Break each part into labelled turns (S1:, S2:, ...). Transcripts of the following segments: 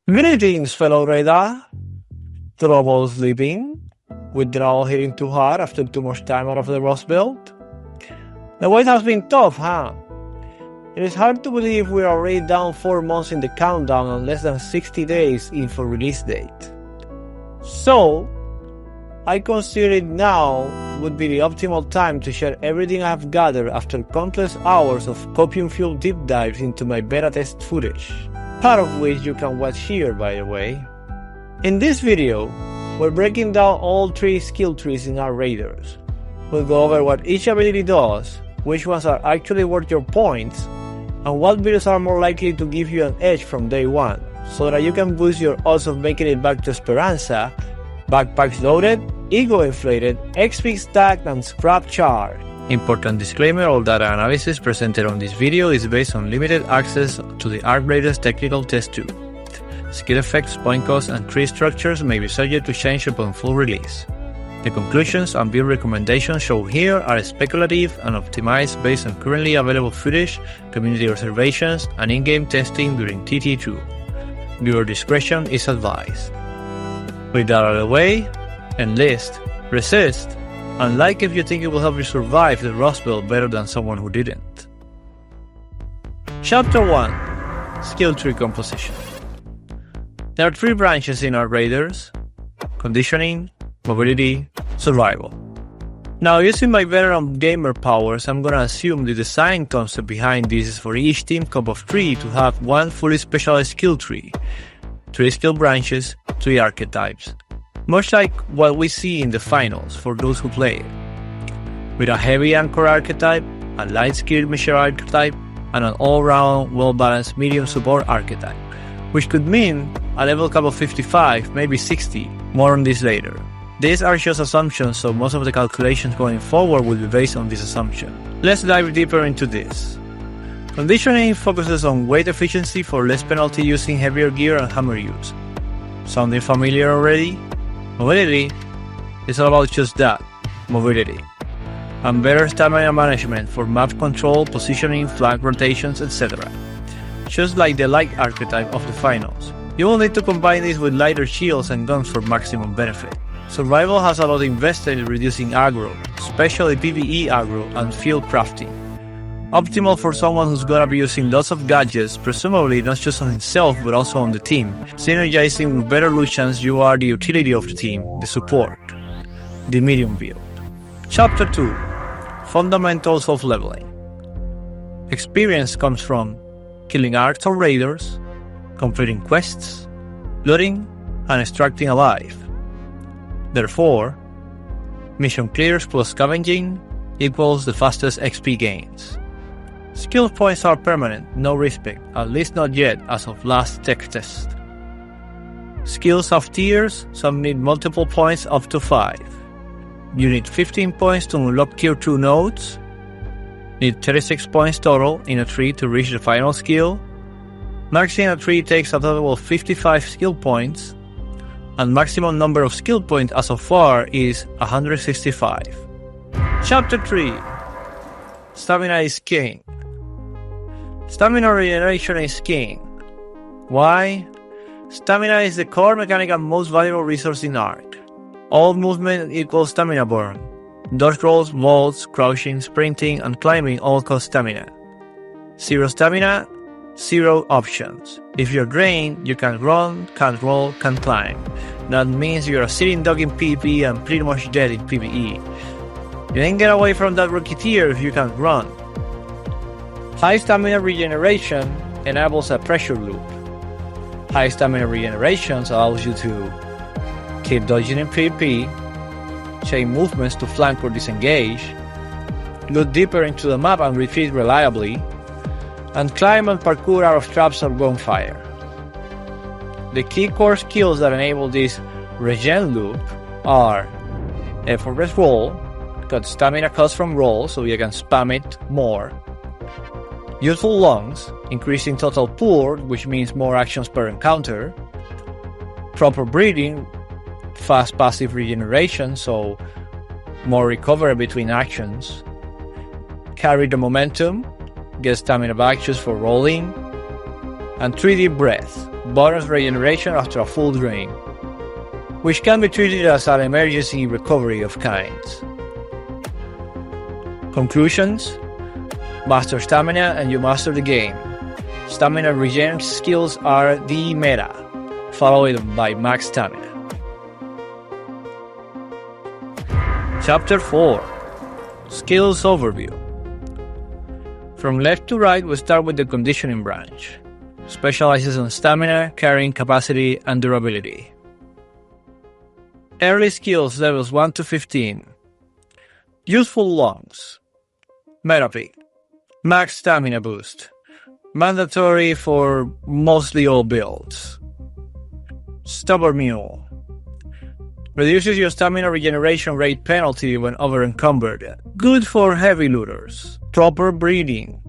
S1: Greetings, fellow radar. Trouble sleeping? Withdrawal hitting too hard after too much time out of the Rustbelt? The wait has been tough, huh? It is hard to believe we are already down 4 months in the countdown and less than 60 days in for release date. So, I consider now would be the optimal time to share everything I have gathered after countless hours of copium-fueled deep dives into my beta test footage, part of which you can watch here, by the way. In this video, we're breaking down all 3 skill trees in our raiders. We'll go over what each ability does, which ones are actually worth your points, and what builds are more likely to give you an edge from day one, so that you can boost your odds of making it back to Esperanza, backpacks loaded, ego inflated, XP stacked, and scrap charged. Important disclaimer, all data analysis presented on this video is based on limited access to the ARC Raiders Technical Test 2. Skill effects, point costs, and tree structures may be subject to change upon full release. The conclusions and build recommendations shown here are speculative and optimized based on currently available footage, community observations, and in-game testing during TT2. Viewer discretion is advised. With that out of the way, enlist, resist, and like if you think it will help you survive the Rustbelt better than someone who didn't. Chapter 1. Skill Tree Composition. There are 3 branches in our raiders: conditioning, mobility, survival. Now, using my veteran gamer powers, I'm gonna assume the design concept behind this is for each team cup of 3 to have one fully specialized skill tree, 3 skill branches, 3 archetypes, much like what we see in the finals for those who play it, with a heavy anchor archetype, a light skirmisher archetype, and an all-round well-balanced medium support archetype, which could mean a level cap of 55, maybe 60, more on this later. These are just assumptions, so most of the calculations going forward will be based on this assumption. Let's dive deeper into this. Conditioning focuses on weight efficiency for less penalty using heavier gear and hammer use. Sounding familiar already? Mobility is all about just that, mobility. And better stamina management for map control, positioning, flank rotations, etc. Just like the light archetype of the finals. You will need to combine this with lighter shields and guns for maximum benefit. Survival has a lot invested in reducing aggro, especially PvE aggro and field crafting. Optimal for someone who's gonna be using lots of gadgets, presumably not just on himself but also on the team, synergizing with better loot chance. You are the utility of the team, the support, the medium build. Chapter 2. Fundamentals of leveling. Experience comes from killing arcs or raiders, completing quests, looting, and extracting alive. Therefore, mission clears plus scavenging equals the fastest XP gains. Skill points are permanent, no respect, at least not yet as of last tech test. Skills have tiers, some need multiple points up to 5. You need 15 points to unlock tier 2 nodes, need 36 points total in a tree to reach the final skill. Maxing a tree takes a total of 55 skill points, and maximum number of skill points as of far is 165. Chapter 3. Stamina is king. Stamina regeneration is king. Why? Stamina is the core mechanic and most valuable resource in ARC. All movement equals stamina burn. Dodge rolls, molds, crouching, sprinting, and climbing all cost stamina. 0 stamina, 0 options. If you're drained, you can't run, can't roll, can't climb. That means you're a sitting dog in PvE and pretty much dead in PvE. You ain't get away from that rookie tier if you can't run. High stamina regeneration enables a pressure loop. High stamina regeneration allows you to keep dodging in PvP, chain movements to flank or disengage, loot deeper into the map and retreat reliably, and climb and parkour out of traps or bonfire. The key core skills that enable this regen loop are effortless roll, cut stamina cost from roll so you can spam it more, useful lungs, increasing total pool, which means more actions per encounter, proper breathing, fast passive regeneration, so more recovery between actions, carry the momentum, get stamina back just for rolling, and 3D breath, bonus regeneration after a full drain, which can be treated as an emergency recovery of kinds. Conclusions: master stamina and you master the game. Stamina regen skills are the meta, followed by max stamina. Chapter 4: Skills Overview. From left to right, we start with the conditioning branch. Specializes on stamina, carrying capacity, and durability. Early skills levels 1 to 15. Useful lungs. Meta pick. Max stamina boost. Mandatory for mostly all builds. Stubborn mule. Reduces your stamina regeneration rate penalty when over-encumbered. Good for heavy looters. Proper breathing.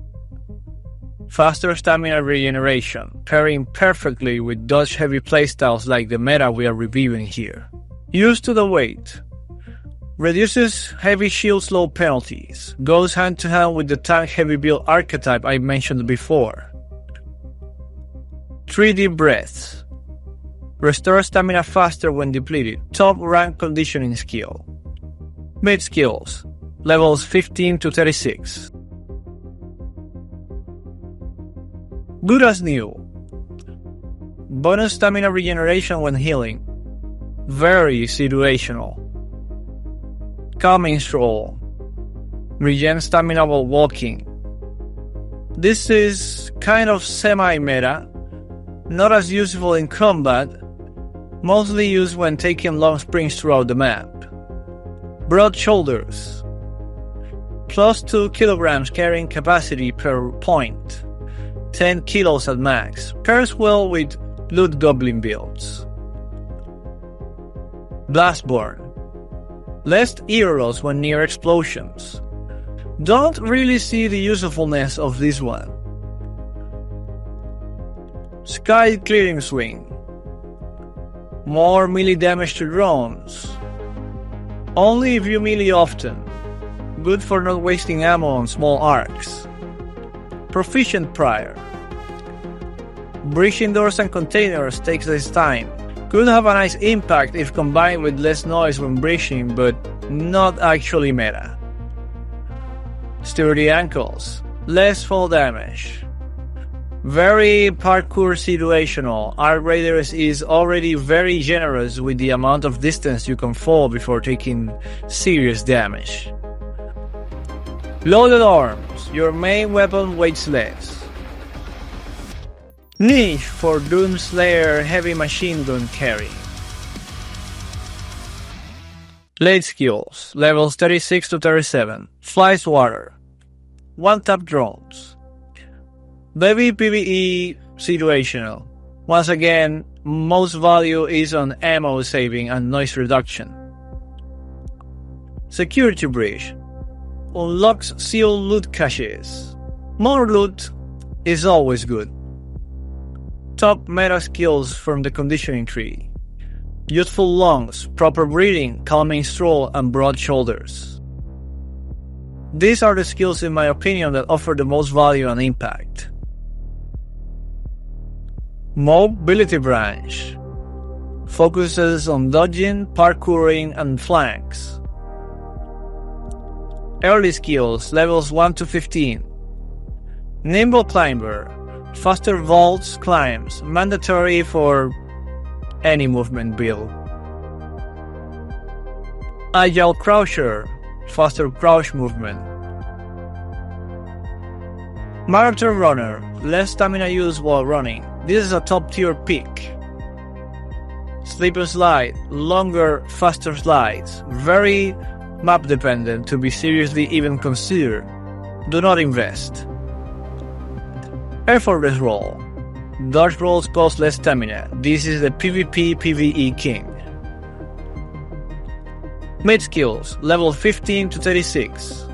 S1: Faster stamina regeneration, pairing perfectly with dodge heavy playstyles like the meta we are reviewing here. Used to the weight. Reduces heavy shield slow penalties. Goes hand to hand with the tank heavy build archetype I mentioned before. 3D breaths. Restore stamina faster when depleted. Top rank conditioning skill. Mid skills. Levels 15 to 36. Good as new. Bonus stamina regeneration when healing. Very situational. Calming stroll. Regen stamina while walking. This is kind of semi-meta, not as useful in combat, mostly used when taking long sprints throughout the map. Broad shoulders. Plus 2 kilograms carrying capacity per point. 10 kilos at max. Pairs well with loot goblin builds. Blastborn. Less ear loss when near explosions. Don't really see the usefulness of this one. Sky clearing swing. More melee damage to drones. Only if you melee often. Good for not wasting ammo on small arcs. Proficient prior. Breaching doors and containers takes less time. Could have a nice impact if combined with less noise when breaching, but not actually meta. Sturdy ankles. Less fall damage. Very parkour situational. Arc Raiders is already very generous with the amount of distance you can fall before taking serious damage. Loaded arms. Your main weapon weighs less. Niche for Doomslayer heavy machine gun carry. Late skills, levels 36 to 37. Flies water. One-tap drones. Baby PvE situational. Once again, most value is on ammo saving and noise reduction. Security breach. Unlocks sealed loot caches. More loot is always good. Top meta skills from the conditioning tree. Youthful lungs, proper breathing, calming stroll, and broad shoulders. These are the skills in my opinion that offer the most value and impact. Mobility branch. Focuses on dodging, parkouring, and flanks. Early skills, levels 1 to 15. Nimble climber. Faster vaults, climbs, mandatory for any movement build. Agile croucher, faster crouch movement. Marathon runner, less stamina use while running. This is a top tier pick. Slip and slide, longer, faster slides. Very map dependent to be seriously even considered. Do not invest. Effortless roll. Dodge rolls cost less stamina. This is the PvP/PvE king. Mid skills, level 15 to 36.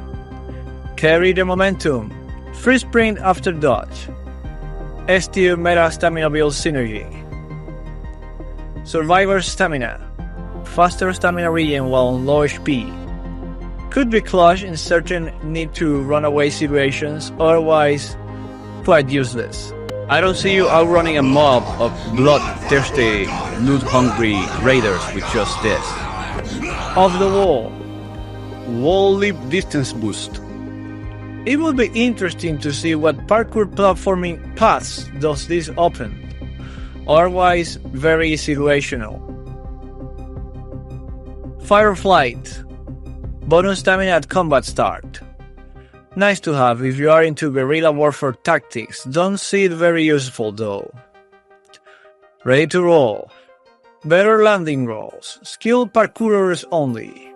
S1: Carry the momentum. Free sprint after dodge. S-tier meta stamina build synergy. Survivor stamina. Faster stamina regen while on low HP. Could be clutch in certain need to run away situations, otherwise quite useless. I don't see you outrunning a mob of bloodthirsty, loot-hungry raiders with just this. Off the wall. Wall leap distance boost. It would be interesting to see what parkour platforming paths does this open. Otherwise, very situational. Fireflight. Bonus stamina at combat start. Nice to have if you are into guerrilla warfare tactics. Don't see it very useful though. Ready to roll. Better landing rolls. Skilled parkourers only.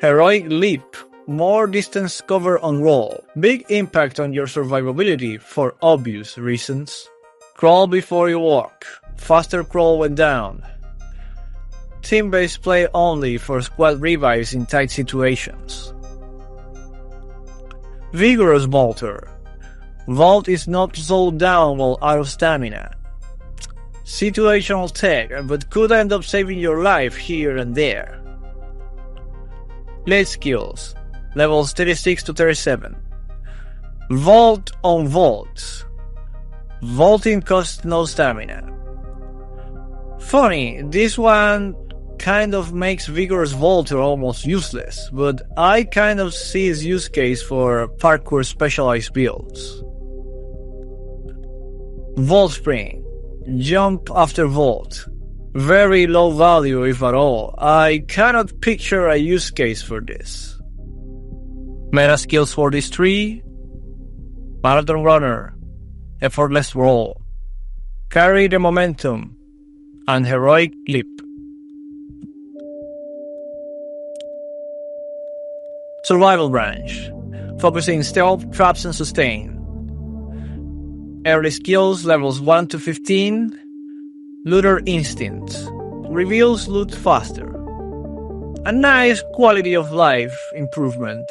S1: Heroic leap. More distance cover on roll. Big impact on your survivability for obvious reasons. Crawl before you walk. Faster crawl when down. Team-based play only for squad revives in tight situations. Vigorous Vaulter. Vault is not slowed down while out of stamina. Situational tech, but could end up saving your life here and there. Late skills. Levels 36 to 37. Vault on vaults. Vaulting costs no stamina. Funny, this one kind of makes Vigorous Vaulter almost useless, but I kind of see its use case for parkour specialized builds. Vault Spring. Jump after vault. Very low value if at all. I cannot picture a use case for this. Meta skills for this tree. Marathon Runner. Effortless Roll. Carry the Momentum. And Heroic Leap. Survival Branch. Focusing Stealth, Traps and Sustain. Early skills levels 1 to 15. Looter Instinct. Reveals loot faster. A nice quality of life improvement.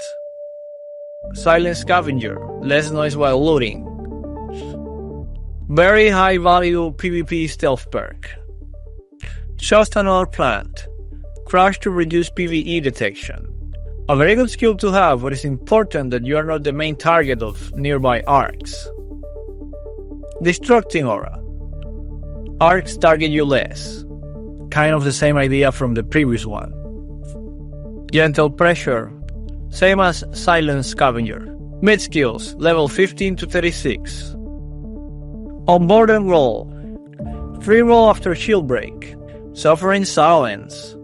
S1: Silent Scavenger, less noise while looting. Very high value PvP stealth perk. Just another plant. Crash to reduce PvE detection. A very good skill to have, but it's important that you are not the main target of nearby arcs. Destructing Aura. Arcs target you less. Kind of the same idea from the previous one. Gentle Pressure. Same as Silent Scavenger. Mid skills, level 15 to 36. Onboard and roll. Free roll after shield break. Suffering Silence.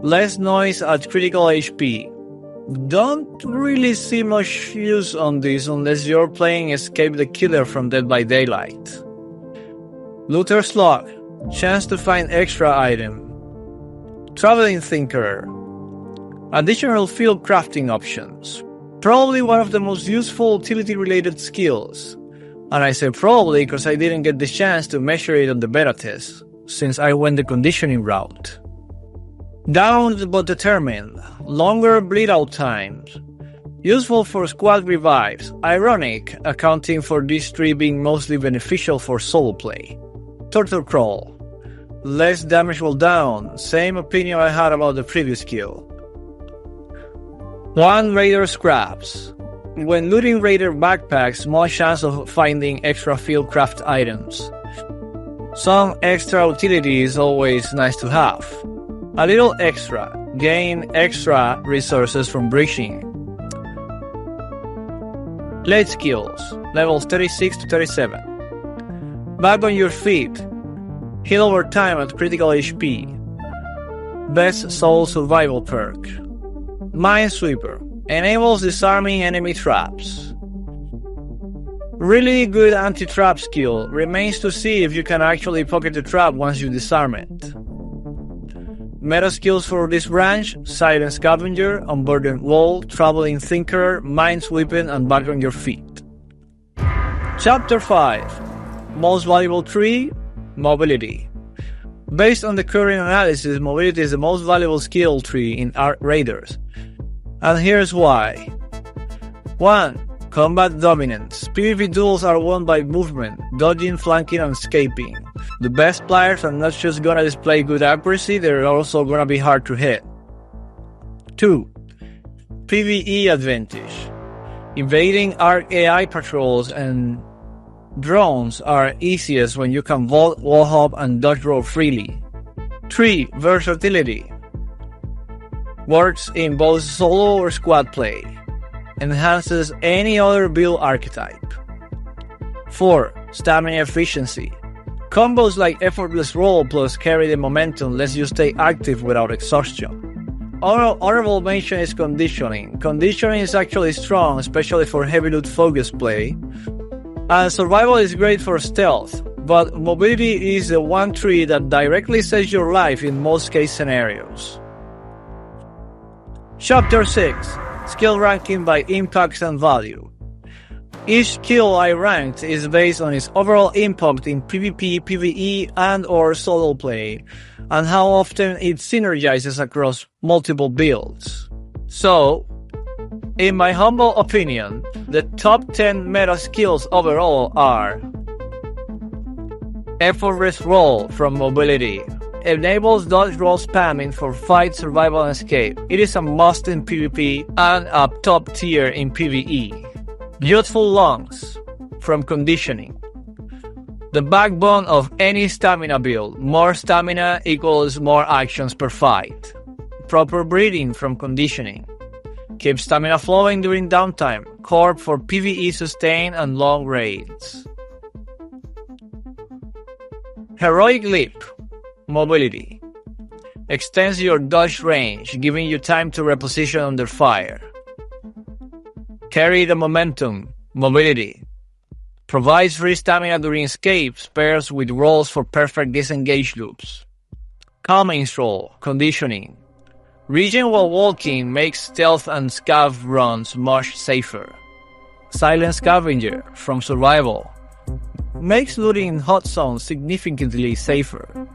S1: Less noise at critical HP. Don't really see much use on this unless you're playing Escape the Killer from Dead by Daylight. Looter's Log. Chance to find extra item. Traveling Thinker. Additional field crafting options. Probably one of the most useful utility-related skills. And I say probably because I didn't get the chance to measure it on the beta test, since I went the conditioning route. Down but determined. Longer bleed-out times. Useful for squad revives. Ironic, accounting for these three being mostly beneficial for solo play. Turtle Crawl. Less damage while down. Same opinion I had about the previous skill. One Raider Scraps. When looting Raider backpacks, small chance of finding extra field craft items. Some extra utility is always nice to have. A little extra. Gain extra resources from breaching. Late skills. Levels 36 to 37. Back on your feet. Heal over time at critical HP. Best soul survival perk. Minesweeper. Enables disarming enemy traps. Really good anti-trap skill. Remains to see if you can actually pocket the trap once you disarm it. Meta skills for this branch: Silent Scavenger, Unburdened Wall, Traveling Thinker, Minesweeper, and Back on Your Feet. Chapter 5. Most valuable tree: Mobility. Based on the current analysis, mobility is the most valuable skill tree in Arc Raiders. And here's why. 1. Combat dominance. PvP duels are won by movement, dodging, flanking, and escaping. The best players are not just gonna display good accuracy, they're also gonna be hard to hit. 2. PvE advantage. Invading Arc AI patrols and Drones are easiest when you can vault, wall hop, and dodge roll freely. 3. Versatility. Works in both solo or squad play. Enhances any other build archetype. 4. Stamina efficiency. Combos like effortless roll plus carry the momentum lets you stay active without exhaustion. Honorable mention is conditioning. Conditioning is actually strong, especially for heavy loot focused play. And survival is great for stealth, but mobility is the one tree that directly saves your life in most case scenarios. Chapter 6. Skill ranking by impact and value. Each skill I ranked is based on its overall impact in PvP, PvE, and or solo play, and how often it synergizes across multiple builds. So, in my humble opinion, the top 10 meta skills overall are: Effortless Roll from Mobility. Enables dodge roll spamming for fight, survival, and escape. It is a must in PvP and a top tier in PvE. Youthful Lungs from Conditioning. The backbone of any stamina build. More stamina equals more actions per fight. Proper Breathing from Conditioning. Keep stamina flowing during downtime. Core for PvE sustain and long raids. Heroic Leap. Mobility. Extends your dodge range, giving you time to reposition under fire. Carry the Momentum. Mobility. Provides free stamina during escapes, pairs with rolls for perfect disengage loops. Calming's Roll. Conditioning. Regen while walking makes stealth and scav runs much safer. Silent Scavenger from Survival. Makes looting in hot zones significantly safer.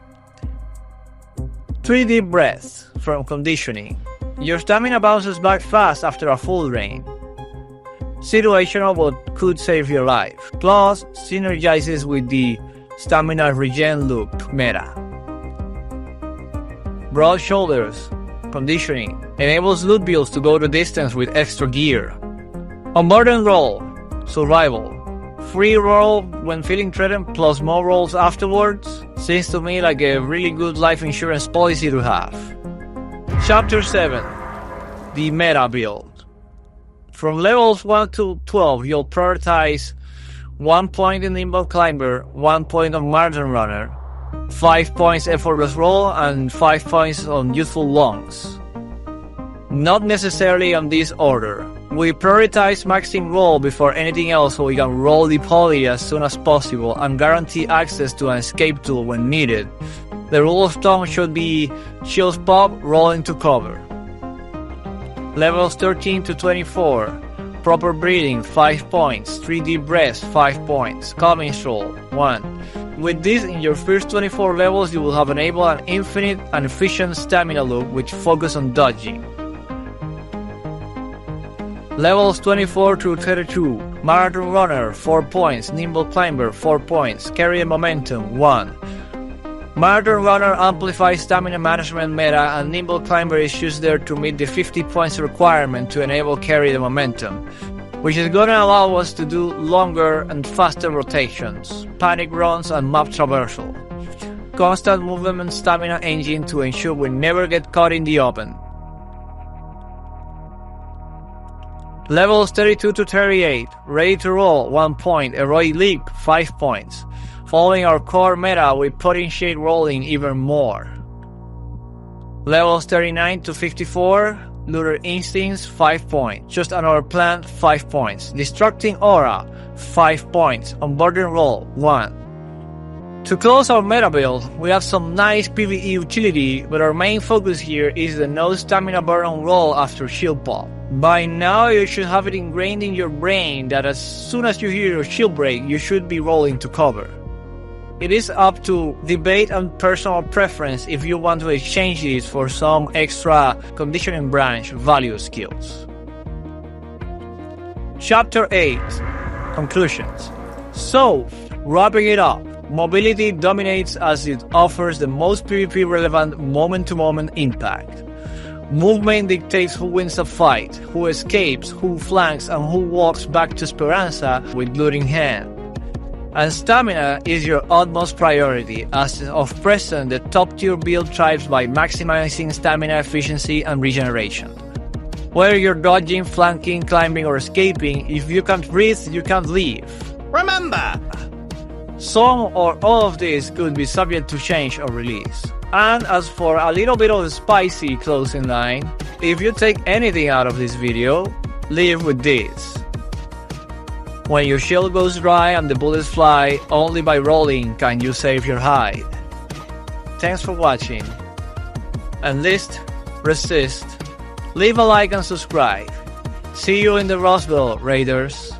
S1: 3 Deep Breaths from Conditioning. Your stamina bounces back fast after a full drain. Situational but could save your life. Plus, synergizes with the stamina regen loop meta. Broad Shoulders. Conditioning. Enables loot builds to go the distance with extra gear. Unburdened Roll. Survival. Free roll when feeling threatened plus more rolls afterwards. Seems to me like a really good life insurance policy to have. Chapter 7. The Meta Build. From levels 1 to 12, you'll prioritize 1 point in Nimble Climber, 1 point on Marathon Runner, 5 points Effortless Roll, and 5 points on Youthful Lungs. Not necessarily on this order. We prioritize maxing roll before anything else so we can roll the poly as soon as possible and guarantee access to an escape tool when needed. The rule of thumb should be shields pop, roll into cover. Levels 13 to 24. Proper Breathing 5 points, 3 Deep Breaths 5 points, Calming's Roll 1. With this in your first 24 levels you will have enabled an infinite and efficient stamina loop which focus on dodging. Levels 24 to 32. Marathon Runner 4 points, Nimble Climber 4 points, Carry the Momentum 1. Marathon Runner amplifies stamina management meta and Nimble Climber is used there to meet the 50 points requirement to enable Carry the Momentum, which is gonna allow us to do longer and faster rotations, panic runs and map traversal. Constant movement stamina engine to ensure we never get caught in the open. Levels 32 to 38. Ready to Roll 1 point, Heroic Leap 5 points. Following our core meta, we potentiate rolling even more. Levels 39 to 54. Looter Instincts 5 points. Just Another Plant 5 points. Destructing Aura 5 points. Unburdened Roll 1. To close our meta build, we have some nice PvE utility, but our main focus here is the no stamina burn on roll after shield pop. By now you should have it ingrained in your brain that as soon as you hear your shield break, you should be rolling to cover. It is up to debate and personal preference if you want to exchange these for some extra conditioning branch value skills. Chapter 8. Conclusions. So, wrapping it up, mobility dominates as it offers the most PvP relevant moment-to-moment impact. Movement dictates who wins a fight, who escapes, who flanks, and who walks back to Speranza with loot in hand. And stamina is your utmost priority, as of present the top tier build thrives by maximizing stamina efficiency and regeneration. Whether you're dodging, flanking, climbing or escaping, if you can't breathe, you can't live.
S2: Remember!
S1: Some or all of this could be subject to change or release. And as for a little bit of a spicy closing line, if you take anything out of this video, leave with this. When your shield goes dry and the bullets fly, only by rolling can you save your hide. Thanks for watching. Enlist, resist, leave a like and subscribe. See you in the Rustbelt, Raiders.